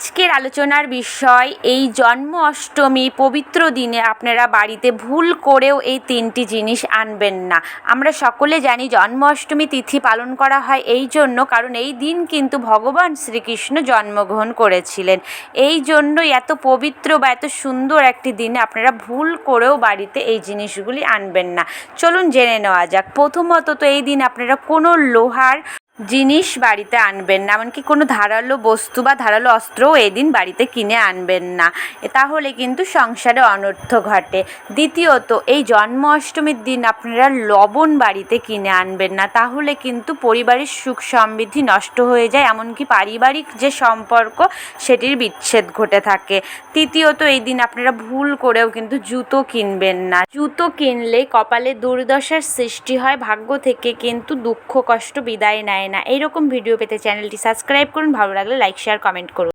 আজকের আলোচনার বিষয় এই জন্ম অষ্টমী পবিত্র দিনে আপনারা বাড়িতে ভুল করেও এই তিনটি জিনিস আনবেন না। আমরা সকলে জানি জন্ম অষ্টমী তিথি পালন করা হয় এই জন্য, কারণ এই দিন কিন্তু ভগবান শ্রীকৃষ্ণ জন্মগ্রহণ করেছিলেন। এই জন্যই এত পবিত্র বা এত সুন্দর একটি দিনে আপনারা ভুল করেও বাড়িতে এই জিনিসগুলি আনবেন না। চলুন জেনে নেওয়া যাক। প্রথমত তো এই দিন আপনারা কোনো লোহার জিনিস বাড়িতে আনবেন না, এমনকি কোনো ধারালো বস্তু বা ধারালো অস্ত্রও এদিন বাড়িতে কিনে আনবেন না, তাহলে কিন্তু সংসারে অনর্থ ঘটে। দ্বিতীয়ত, এই জন্ম অষ্টমীর দিন আপনারা লবণ বাড়িতে কিনে আনবেন না, তাহলে কিন্তু পরিবারের সুখ সমৃদ্ধি নষ্ট হয়ে যায়, এমনকি পারিবারিক যে সম্পর্ক সেটির বিচ্ছেদ ঘটে থাকে। তৃতীয়ত, এই দিন আপনারা ভুল করেও কিন্তু জুতো কিনবেন না। জুতো কিনলে কপালে দুর্দশার সৃষ্টি হয়, ভাগ্য থেকে কিন্তু দুঃখ কষ্ট বিদায় নেয় না। এইরকম ভিডিও পেতে চ্যানেলটি সাবস্ক্রাইব করুন, ভালো লাগলে লাইক শেয়ার কমেন্ট করুন।